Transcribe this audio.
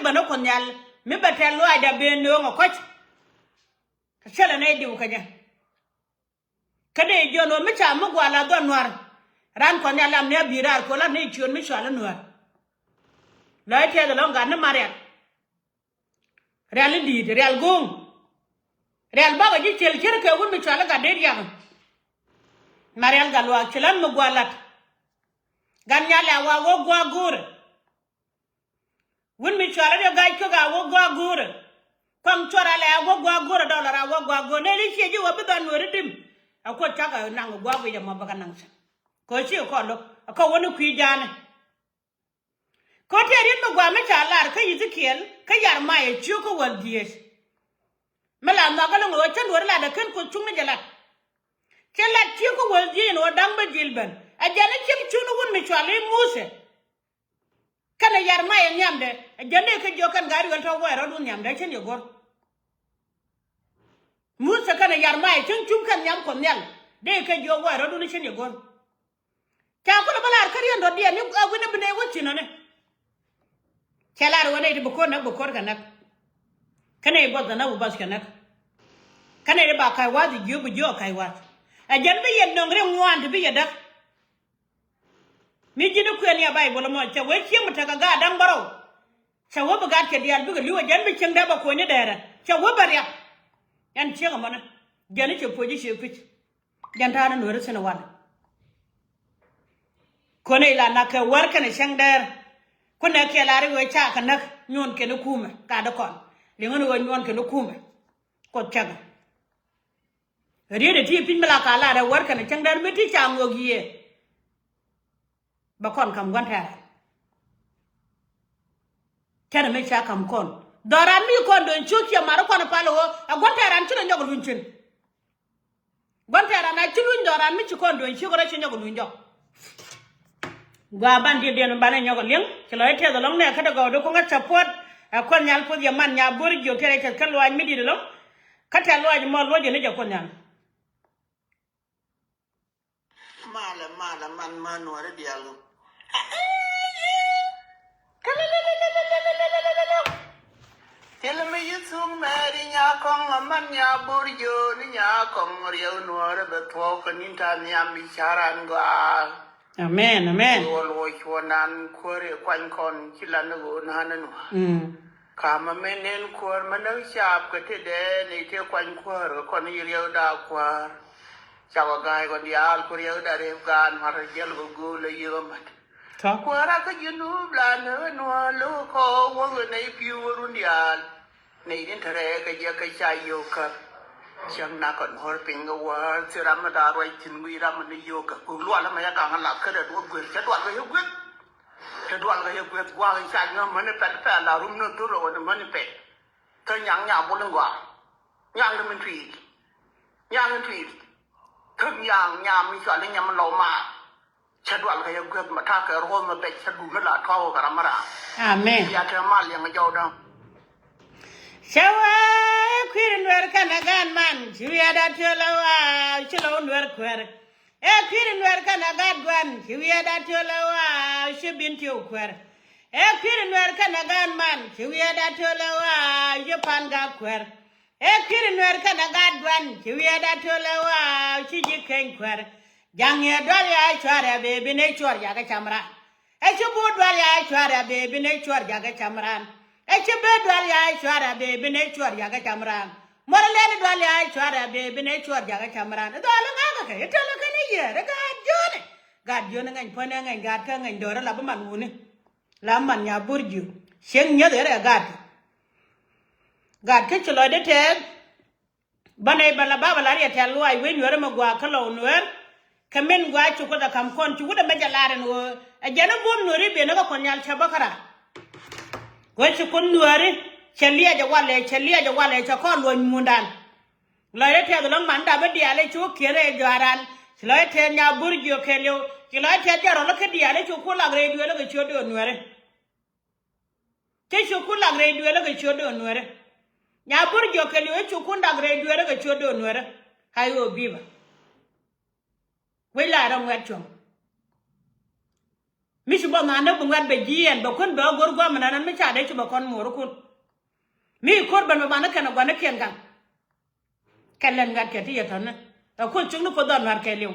bano kon yal mi batel lo ada be no ngokot chala ne diu kanya kade jono mi cha mu gwala don war ran kon yal am ne birar ko la ne chion mi chala nuar la te da longa na marial real di real gong real baba ji chel ker ke gun mi chala ga der yang marial galwa chelan mu gwalat gan yala wa wo gwa gur wun mi chala de ga ko ga wo gwa gur kwam chora la wo gwa gur dollar wo gwa gur ne li chi wo bi don wori dim ako chaka nang gwa bu ya mabaka nang ko chi ko lo ko woni ku jane ko te rin mu gwa mi chala ka yizikiel ka yar ma ye chu ko wal dies mala ma ga lo chen wor la da ken ko chung ni jalat chelat chi ko wal di no dang ba jilban a jane chim chunu wun mi chala muse kana yar ma ye nyamde jande ke jokan gari wal to wero dun nyamde chen yogor musa kana yar ma ye chen chum kan nyam ko nyal de ke jo wero dun chen yogor ta ko bala kariyan do dia ni agune bne wucino ne chelar wone de bukor na bukor kana kana e bodda na bas kana kana e ba kai wa di jobu jo kai wa a janbe yen nongre ngwande bi yadak mi jinu ko ni abai bolo mo cha we chi mutaka ga dan baro cha wo bugat ke dial bi liwa janbe cin da ba ko ni dara cha wo bariya yan ci ga mana jani ce poji she fit jan ta na nore sene wala ko ne la na ka war kana shang dar ko na ke la ri we cha ka nak nyon ke no kuma ka da kon le ngono wo nyon ke no kuma ko chaga riede ti pin bala ka la da war kana shang dar mi ti cha ngogiye ba kon kam gwanta kana me cha kam kon doran mi kon don chuki mara kon palo a gwanta ran chuno nyogol winchin gwanta ran na chulun doran mi kon don shi gora shi nyogol winjo gwa bandi den bana nyogol ling kilo ete do long ne kada go do ko ngat support kon nyal po man nya bori jo tere ke kalwa mi di do kata lo aj mo lo je ne je kon nyal mala man wara dialu Tell me you soon marry Yakong, a man ya burjo, Yakong, or you know, but talk and intanya Misharan go. Amen. All watch one and query quine con, Chilano, Hanan. Come a man in quor, Mano sharp, cut it then, they take one quor, Cornelio da quar. Shower guy on the Alcurio that have gone, what a yellow ghoul a yeoman. Quara could you know, Blan, no loco, woman, a few rundial. Need interact a yaka yoka. Shang knock on her finger words, Ramada writing we ram the yoga. Guluala Mayaka and Laka that would with that one you with. That one you with while inside no money pet, la room no duro or the money pay. Turn young Yabulangua. Young lemon trees. Young trees. Turn young Yam Mishaling Yam Loma. Chadwal hay gwet mataka ro ma be chadu la tawo karamara amen ya ta mal yang jawda shawa kwirin wer kana gan man chiya da tolawa chilo wer kwer e kwirin wer kana gan gwan chiya da tolawa shibin ti kwer e kwirin wer kana gan man chiya da tolawa jepan ga kwer e kwirin wer kana gan gwan chiya da tolawa chiji ken kwer Jangye dwalya chwara baby ne chwar jaga chamran. Eche bu dwalya chwara baby ne chwar jaga chamran. Eche be dwalya chwara baby ne chwar jaga chamran. Morale dwalya chwara baby ne chwar jaga chamran. Dwala ngaga ke etala kane ye ga jone. Ga jone ngan pone ngan ga ka ngan dora la man woni. La man ya burju. Sheng nya dere ga. Ga ke chlo de te. Bane bala baba la ya telu ai wen yore magwa kala Nuer. Kamen gwa chuko da kam kon chu da majalare no a jana bom no ribe no ko nyal chabakara go chu kon nuare chelia ja wale cha ko lo mundan lo rete do long manda be diale chu kere jaran lo rete nya burjo kelyo lo rete jaro lo ke diale chu ko la gre duele go chu do nuare ke chu ko la gre duele go chu do nuare nya burjo kelyo chu ko da gre duele go chu do nuare hayo biba we la ram wet chom mi shi bo na na bu ngat be jien ba kun ba gor go mana nan mi cha de ci ba kon mo kun mi kor ban ba na kana gwa na ken gan kalen ngat ke ti yata na ko chung no ko don war ke lew